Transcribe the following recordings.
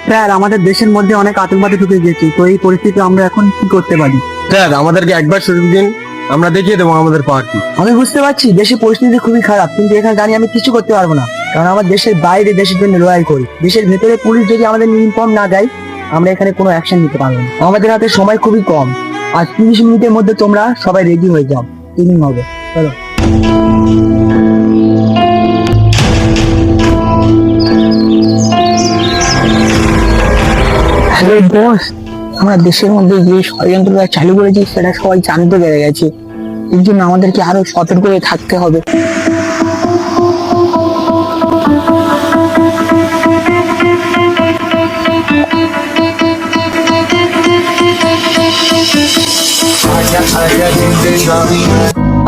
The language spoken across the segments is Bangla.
স্যার আমাদের দেশের মধ্যে অনেক আতঙ্কবাদী ঢুকে গেছে, তো এই পরিস্থিতি আমরা এখন কি করতে পারি? স্যার আমাদেরকে একবার সুযোগ দিন, আমরা দেখিয়ে দেবো আমাদের পাওয়ার কি। আমি বুঝতে পারছি দেশের পরিস্থিতি খুবই খারাপ, কিন্তু এখানে দাঁড়িয়ে আমি কিছু করতে পারবো না, কারণ আমার দেশের বাইরে দেশের জন্য লড়াই করি। দেশের ভেতরে পুলিশ যদি আমাদের ইউনিফর্ম না দেয়, আমরা এখানে কোনো অ্যাকশন নিতে পারবো না। আমাদের হাতে সময় খুবই কম, আর 30 মিনিটের মধ্যে তোমরা সবাই রেডি হয়ে যাও, ট্রেনিং হবে। চলো। হ্যালো বস, আমরা দেশের মধ্যে যে ষড়যন্ত্রটা চালু করেছি সেটা সবাই জানতে পেরে গেছে। এর জন্য আমাদেরকে আরো সতর্ক হয়ে থাকতে হবে।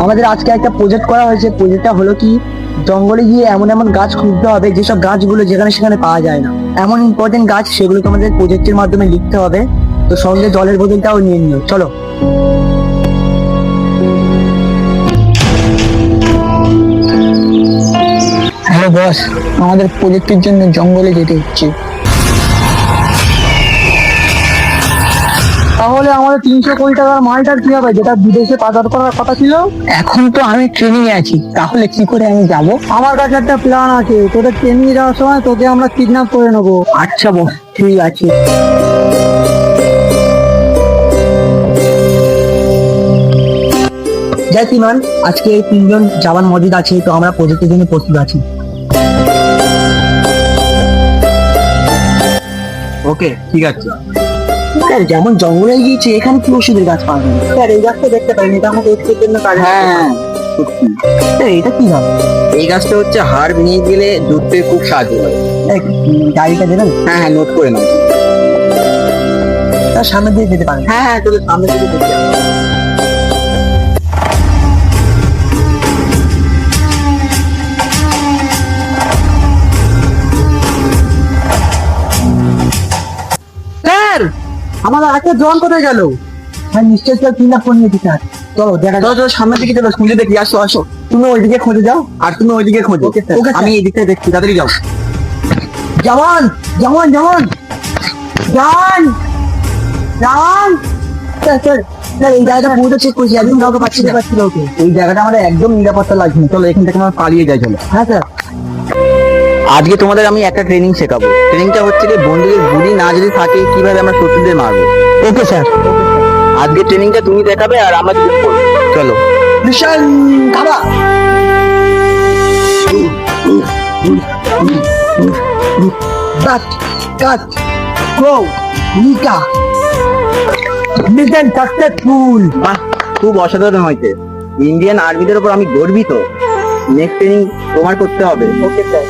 আমাদের আজকে একটা প্রজেক্ট করা হয়েছে। প্রজেক্টটা হলো কি, জঙ্গলে গিয়ে এমন এমন গাছ খুঁজতে হবে যেসব গাছগুলো যেখানে সেখানে পাওয়া যায় না। এমন ইম্পর্টেন্ট গাছ, সেগুলোকে আমাদের প্রজেক্টের মাধ্যমে লিখতে হবে। তো সঙ্গে জলের বোতলটাও নিয়ে নিও। চলো। হ্যালো বস, আমাদের প্রজেক্টের জন্য জঙ্গলে যেতে হচ্ছে। তাহলে আমাদের 300 কোটি টাকার মালটার কি হবে, যেটা বিদেশে পাচার করার কথা ছিল? এখন তো আমি ট্রেনিং এ আছি, তাহলে কি করে আমি যাব? আমার কাছে একটা প্ল্যান আছে, তোদের ট্রেনিং যাওয়ার সময় তোকে আমরা কিডন্যাপ করে নেবো। আচ্ছা বস, ঠিক আছে। জয় তিমান, আজকে এই 3 জন জওয়ান মজুদ আছে, তো আমরা প্রজেক্টের জন্য প্রস্তুত আছি। ওকে ঠিক আছে। স্যার যেমন জঙ্গলে গিয়েছে, এখানে কি ওষুধের গাছ পাওয়া যাবে? স্যার এই গাছটা দেখতে পারেন, এটা আমাদের এক্সের জন্য কাজ। হ্যাঁ স্যার এটা কি হবে? এই গাছটা হচ্ছে হাড় ভেঙে গেলে দুধ পেয়ে খুব সাহায্য করে। গাড়িটা দেবেন? হ্যাঁ হ্যাঁ, নোট করে নাও। তার সামনে দিয়ে যেতে পারেন। হ্যাঁ হ্যাঁ, তোদের সামনে থেকে দেখি। স্যার আমাদের একটা জন কোথায় গেল? হ্যাঁ নিশ্চয়ই স্যার কিডন্যাপ করে নিয়েছি স্যার। চলো দেখা যাক। চলো সামনের দিকে চলো, খুঁজে দেখি। আসো আসো, তুমি ওইদিকে খুঁজে যাও। আর তুমি ওইদিকে খোঁজো। Okay, sir. Okay, sir. আমি এই দিকটা দেখছি, তাড়াতাড়ি যাও। জওয়ান জওয়ান জওয়ান জওয়ান জওয়ান। স্যার স্যার স্যার এই জায়গাটা পুরো চেক করেছি, একদম কাউকে পাচ্ছি না। ওকে, এই জায়গাটা আমাদের একদম নিরাপত্তা লাগছে না। চলো এখান থেকে আমরা পালিয়ে যাই। চলো। হ্যাঁ স্যার। আজকে তোমাদের আমি একটা ট্রেনিং শেখাবো। ট্রেনিংটা হচ্ছে যে বন্দুকের গুলি না যদি থাকে, কিভাবে আমরা শত্রুদের মারবো। Okay sir. আজকে ট্রেনিংটা তুমি দেখাবে আর আমরা যদি করবো। চলো। মিশন খাবা। কাট কাট গো নিকা। Mission successful. বাহ, খুব অসাধারণ হয়েছে। ইন্ডিয়ান আর্মিদের উপর আমি গর্বিত। নেক্সট ট্রেনিং তোমার করতে হবে। Okay sir.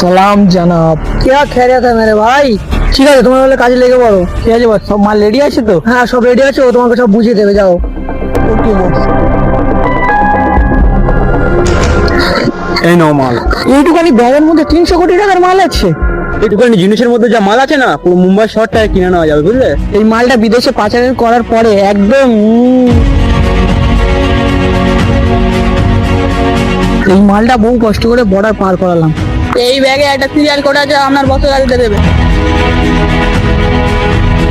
সালাম জানাব। क्या खैरियत है मेरे भाई? ঠিক আছে, তোমার বলে কাজে লেগে পড়ো। ঠিক আছে বস, সব মাল রেডি আছে তো? হ্যাঁ সব রেডি আছে, ও তোমাকে সব বুঝিয়ে দেবে। যাও। ওকে বস। এই নাও মাল। এইটুখানি ব্যাগের মধ্যে 300 কোটি টাকার মাল আছে। এইটুখানি জিনিসের মধ্যে যা মাল আছে না, পুরো মুম্বাই শহরটায় কিনে নেওয়া যাবে, বুঝলে? এই মালটা বিদেশে পাচার করার পরে একদম এই মালটা বহু কষ্ট করে বর্ডার পার করালাম। এই ব্যাগে একটা সিরিয়াল কোড আছে, আপনার বছর গাড়িতে দেবে।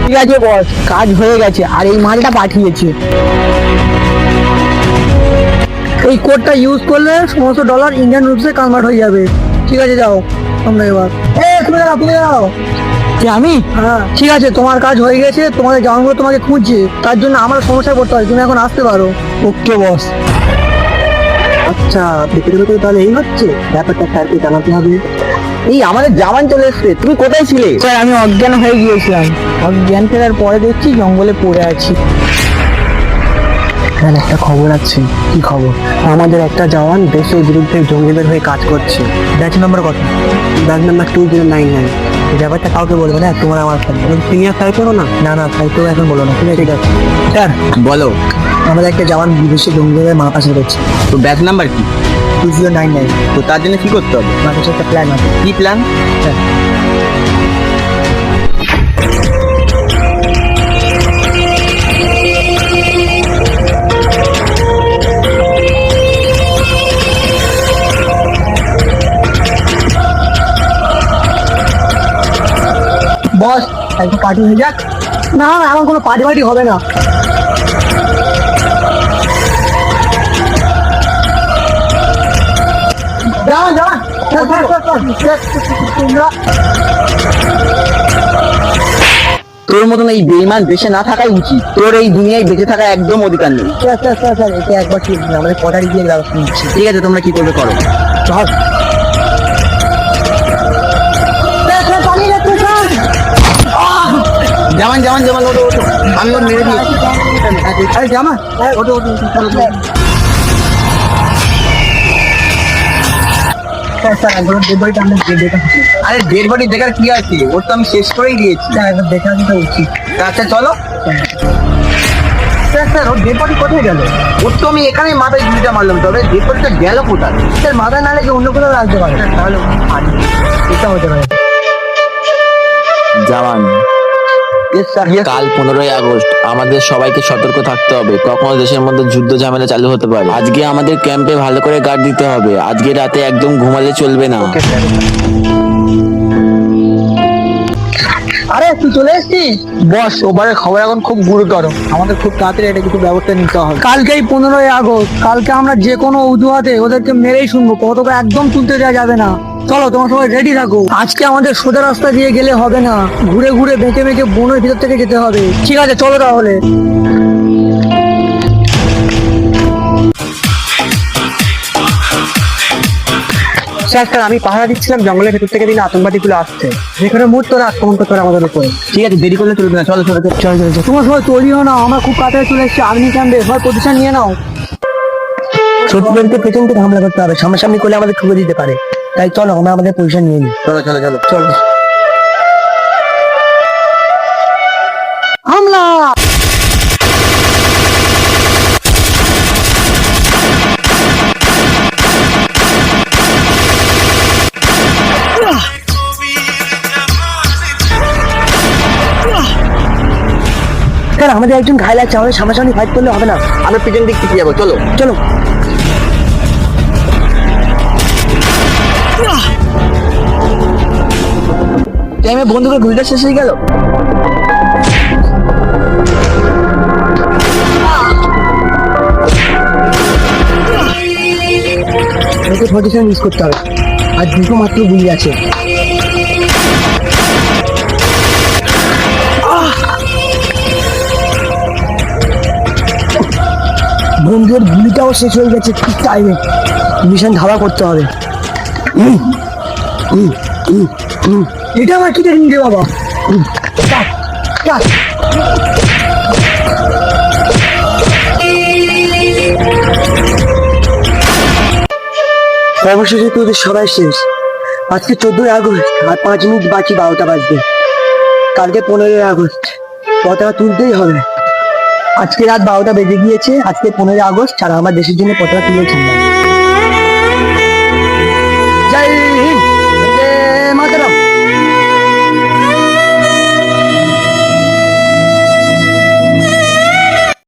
ঠিক আছে বস, কাজ হয়ে গেছে। আর এই মালটা পাঠিয়েছে। এই কোডটা ইউজ করলে সমস্ত ডলার ইন্ডিয়ান রুপিসে কনভার্ট হয়ে যাবে। ঠিক আছে যাও তোমরা এবার। তুমি যাও, তুমি যাও। কি আমি? হ্যাঁ ঠিক আছে, তোমার কাজ হয়ে গেছে। তোমাদের জামানগুলো তোমাকে খুঁজছে, তার জন্য আমার সমস্যায় পড়তে হয়। তুমি এখন আসতে পারো। ওকে বস। আচ্ছা ভিতরে ভিতরে তাহলে এই হচ্ছে ব্যাপারটা, স্যারকে জানাতে হবে। এই আমাদের জামান চলে এসছে। তুমি কোথায় ছিলে? স্যার আমি অজ্ঞান হয়ে গিয়েছিলাম। অজ্ঞান ফেরার পরে দেখছি জঙ্গলে পড়ে আছি। স্যার একটা খবর আছে। কি খবর? আমাদের একটা জওয়ান দেশের বিরুদ্ধে জঙ্গিদের হয়ে কাজ করছে। ব্যাচ নাম্বার কত? Batch number 2099। এই ব্যাপারটা কাউকে বলবো না, তোমার আমার সিনিয়র স্যার করো না। না না স্যার, কেউ এখন বলো না। ঠিক আছে স্যার। বলো। আমাদের একটা জওয়ান বিদেশে জঙ্গিদের মা পাশে করছে। তো ব্যাচ নাম্বার কি? 2099। তো তার জন্য কি করতে হবে? আমার কাছে একটা প্ল্যান আছে। কি প্ল্যান? স্যার একটু পার্টি হয়ে যাক। না এখন কোনো পার্টি পার্টি হবে না। যাও যাও তোমরা তোর মতন এই বেইমান দেশে না থাকাই উচিত, তোর এই দুনিয়ায় বেঁচে থাকা একদম অধিকার নেই। স্যার এটা একবার ঠিক না, আমাদের পটারি দিয়ে ব্যবস্থা নিচ্ছি। ঠিক আছে, তোমরা কি করবে করো। চল জামান জামান জামান, ওঠো ওঠো, আমি ওর মেরে দিয়েছি। আরে জামা ওঠো ওঠো স্যার একবার ডেড বডিটা আমরা দেখা আরে ডেড বডি দেখার কি আছে, ওর তো আমি শেষ করেই দিয়েছি। একবার দেখা তো উচিত। আচ্ছা চলো। স্যার ওর ডেড বডি কোথায় গেল? ওর তো আমি এখানে মাথায় গুলিটা মারলাম, তবে ডেড বডিটা গেল কোথায়? স্যার মাথায় না লেগে অন্য কোথাও রাখতে পারে, তাহলে এটা হতে পারে। জামান, কাল 15ই আগস্ট আমাদের সবাইকে সতর্ক থাকতে হবে, কখনো দেশের মধ্যে যুদ্ধ ঝামেলা চালু হতে পারে। আজকে আমাদের ক্যাম্পে ভালো করে গার্ড দিতে হবে, আজকে রাতে একদম ঘুমালে চলবে না। আরে তুই চলে এসেছিস? বস ওবারের খবর এখন খুব গুরুতর, আমাদের খুব তাড়াতাড়ি এটা কিছু ব্যবস্থা নিতে হবে। কালকেই 15ই আগস্ট, কালকে আমরা যে কোনো অজুহাতে ওদেরকে মেরেই শুনবো, পতাকা একদম তুলতে দেওয়া যাবে না। চলো তোমার সবাই রেডি থাকো, আজকে আমাদের সোজা রাস্তা দিয়ে গেলে হবে না, ঘুরে ঘুরে বেঁকে বেঁকে বনের ভিতর থেকে যেতে হবে। ঠিক আছে চলো তাহলে। স্যার আমি পাহারা দিচ্ছিলাম, জঙ্গলের ভেতর থেকে দিলে আতঙ্কবাদীগুলো আসছে, যেখানে মুহূর্ত আক্রমণ করতে হবে আমাদের উপরে। ঠিক আছে, দেরি করলে চলবে না, চলো চলো চলো। চল চল চল, তোমার সবাই তৈরি হও না, আমরা খুব কাছাকাছি চলে এসেছি আর্মি ক্যাম্পে, সবাই পজিশন নিয়ে নাও। শত্রুদেরকে পেছন থেকে হামলা করতে হবে, সামনাসামনি করলে আমাদের ঠুকে দিতে পারে, তাই চলো আমরা আমাদের পজিশন নিয়ে নিই। চলো চলো চলো চলো হামলা। স্যার আমাদের একজন ঘায়ল আছে, আমাদের সামনাসামনি ফাইট করলে হবে না, আমরা পিছন দিক থেকে যাবো, চলো। চলো। টাইমে বন্ধুকে গুলিটা শেষ হয়ে গেল। ওকে পজিশন ইউজ করতে হবে, আর দুটো মাত্র গুলি আছে। বন্ধুর গুলিটাও শেষ হয়ে গেছে ঠিক টাইমে, মিশন ধাওয়া করতে হবে। এটা আমার কি ট্রেনিং রে বাবা। কাট, কাট। অবশেষে তোদের সবাই শেষ। আজকে 14ই আগস্ট, আর 5 মিনিট বাকি 12টা বাজবে। কালকে 15ই আগস্ট, পতাকা তুলতেই হবে। আজকে রাত 12টা বেজে গিয়েছে, আজকে 15ই আগস্ট, আর আমার দেশের জন্য পতাকা তুলেছিলাম।